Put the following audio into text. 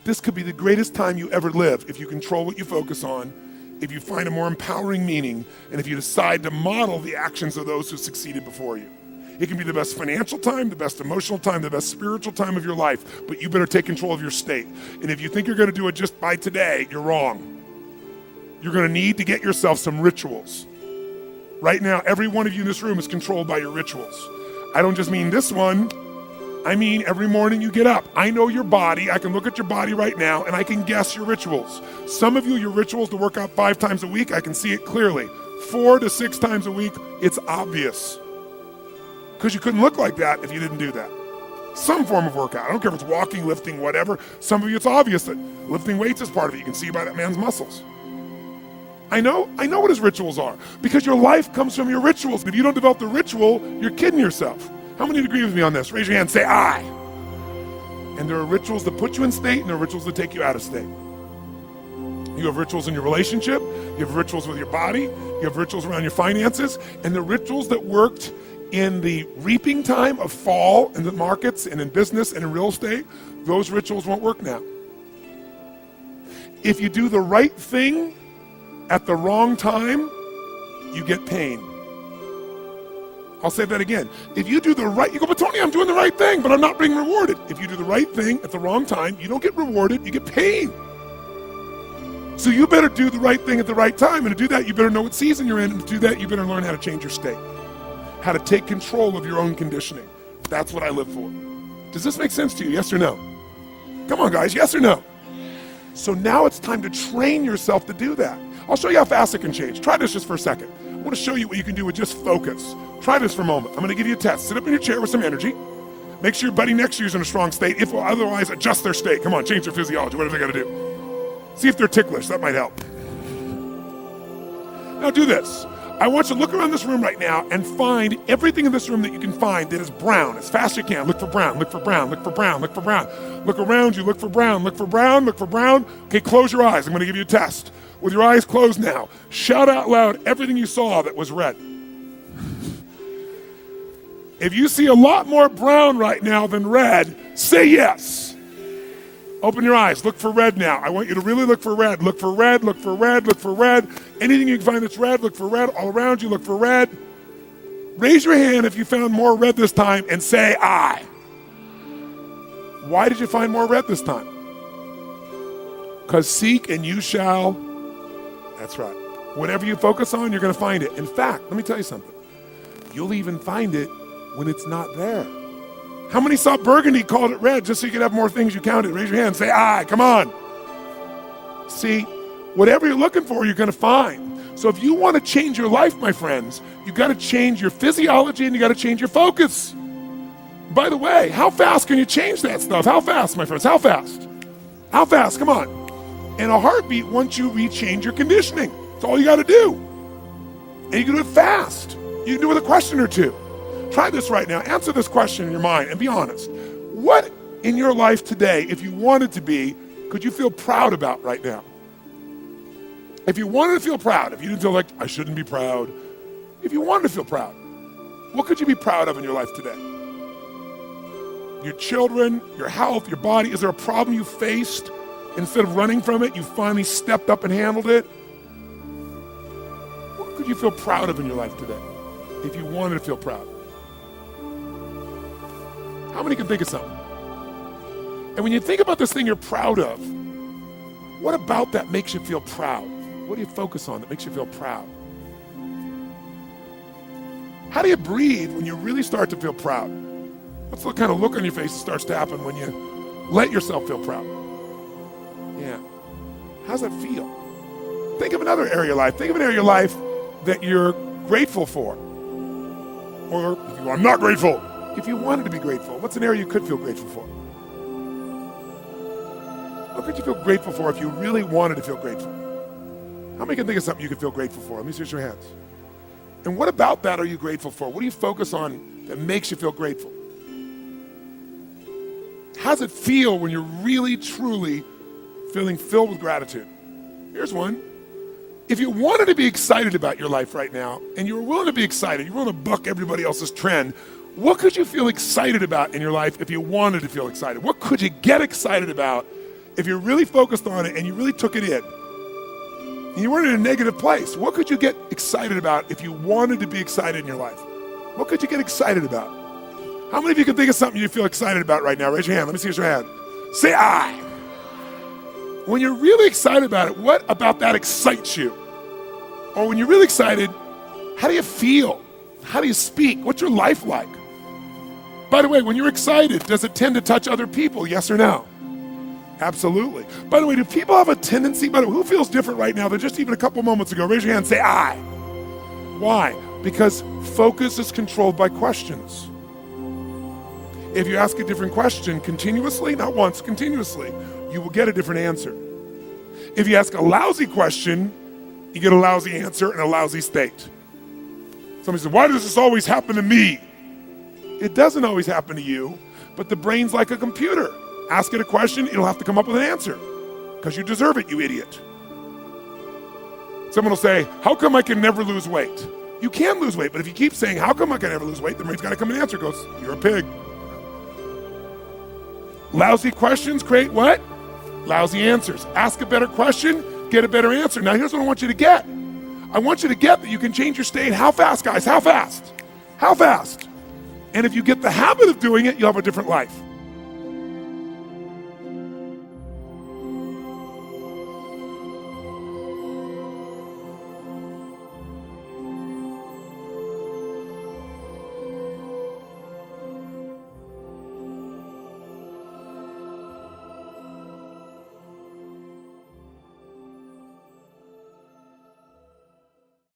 This could be the greatest time you ever live if you control what you focus on, if you find a more empowering meaning, and if you decide to model the actions of those who succeeded before you. It can be the best financial time, the best emotional time, the best spiritual time of your life, but you better take control of your state. And if you think you're gonna do it just by today, you're wrong. You're gonna need to get yourself some rituals. Right now, every one of you in this room is controlled by your rituals. I don't just mean this one, I mean every morning you get up. I know your body, I can look at your body right now, and I can guess your rituals. Some of you, your rituals to work out 5 times a week, I can see it clearly. 4 to 6 times a week, it's obvious. Because you couldn't look like that if you didn't do that. Some form of workout. I don't care if it's walking, lifting, whatever. Some of you, it's obvious that lifting weights is part of it. You can see by that man's muscles. I know what his rituals are, because your life comes from your rituals. If you don't develop the ritual, you're kidding yourself. How many agree with me on this? Raise your hand, say I. And there are rituals that put you in state, and there are rituals that take you out of state. You have rituals in your relationship, you have rituals with your body, you have rituals around your finances, and the rituals that worked in the reaping time of fall in the markets and in business and in real estate, those rituals won't work now. If you do the right thing at the wrong time, you get pain. I'll say that again. If you do the right, you go, but Tony, I'm doing the right thing, but I'm not being rewarded. If you do the right thing at the wrong time, you don't get rewarded, you get pain. So you better do the right thing at the right time, and to do that, you better know what season you're in, and to do that, you better learn how to change your state, how to take control of your own conditioning. That's what I live for. Does this make sense to you, yes or no? Come on, guys, yes or no? So now it's time to train yourself to do that. I'll show you how fast it can change. Try this just for a second. I want to show you what you can do with just focus. Try this for a moment. I'm going to give you a test. Sit up in your chair with some energy. Make sure your buddy next to you is in a strong state. If otherwise, adjust their state. Come on, change their physiology, whatever they got to do. See if they're ticklish. That might help. Now do this. I want you to look around this room right now and find everything in this room that you can find that is brown as fast as you can. Look for brown, look for brown, look for brown, look for brown. Look around you, look for brown, look for brown, look for brown. Okay, close your eyes. I'm going to give you a test. With your eyes closed now, shout out loud everything you saw that was red. If you see a lot more brown right now than red, say yes. Open your eyes, look for red now. I want you to really look for red. Look for red, look for red, look for red. Anything you can find that's red, look for red. All around you, look for red. Raise your hand if you found more red this time and say I. Why did you find more red this time? Because seek and you shall. That's right. Whatever you focus on, you're going to find it. In fact, let me tell you something. You'll even find it when it's not there. How many saw burgundy, called it red, just so you could have more things you counted? Raise your hand, say I, come on. See, whatever you're looking for, you're going to find. So if you want to change your life, my friends, you got to change your physiology and you got to change your focus. By the way, how fast can you change that stuff? How fast, my friends? How fast? How fast? Come on. In a heartbeat, once you rechange your conditioning. That's all you got to do. And you can do it fast. You can do it with a question or two. Try this right now. Answer this question in your mind and be honest. What in your life today, if you wanted to be, could you feel proud about right now? If you wanted to feel proud, if you didn't feel like, I shouldn't be proud, if you wanted to feel proud, what could you be proud of in your life today? Your children, your health, your body. Is there a problem you faced? Instead of running from it, you finally stepped up and handled it? What could you feel proud of in your life today if you wanted to feel proud? How many can think of something? And when you think about this thing you're proud of, what about that makes you feel proud? What do you focus on that makes you feel proud? How do you breathe when you really start to feel proud? What's the kind of look on your face that starts to happen when you let yourself feel proud? Yeah. How's that feel? Think of another area of your life. Think of an area of your life that you're grateful for. Or if you are not grateful, if you wanted to be grateful, what's an area you could feel grateful for? What could you feel grateful for if you really wanted to feel grateful? How many can think of something you could feel grateful for? Let me see your hands. And what about that are you grateful for? What do you focus on that makes you feel grateful? How does it feel when you're really, truly feeling filled with gratitude? Here's one. If you wanted to be excited about your life right now, and you were willing to be excited, you're willing to buck everybody else's trend, what could you feel excited about in your life if you wanted to feel excited? What could you get excited about if you're really focused on it and you really took it in, and you weren't in a negative place, what could you get excited about if you wanted to be excited in your life? What could you get excited about? How many of you can think of something you feel excited about right now? Raise your hand. Let me see your hand. Say I. When you're really excited about it, what about that excites you? Or when you're really excited, how do you feel? How do you speak? What's your life like? By the way, when you're excited, does it tend to touch other people? Yes or no? Absolutely. By the way, do people have a tendency, by the way, who feels different right now than just even a couple moments ago? Raise your hand and say I. Why? Because focus is controlled by questions. If you ask a different question continuously, not once, continuously, you will get a different answer. If you ask a lousy question, you get a lousy answer and a lousy state. Somebody says, why does this always happen to me? It doesn't always happen to you, but the brain's like a computer. Ask it a question, it'll have to come up with an answer because you deserve it, you idiot. Someone will say, how come I can never lose weight? You can lose weight, but if you keep saying, how come I can never lose weight, the brain's got to come and answer. It goes, you're a pig. Lousy questions create what? Lousy answers. Ask a better question, get a better answer. Now here's what I want you to get. I want you to get that you can change your state. How fast, guys? How fast? How fast? And if you get the habit of doing it, you'll have a different life.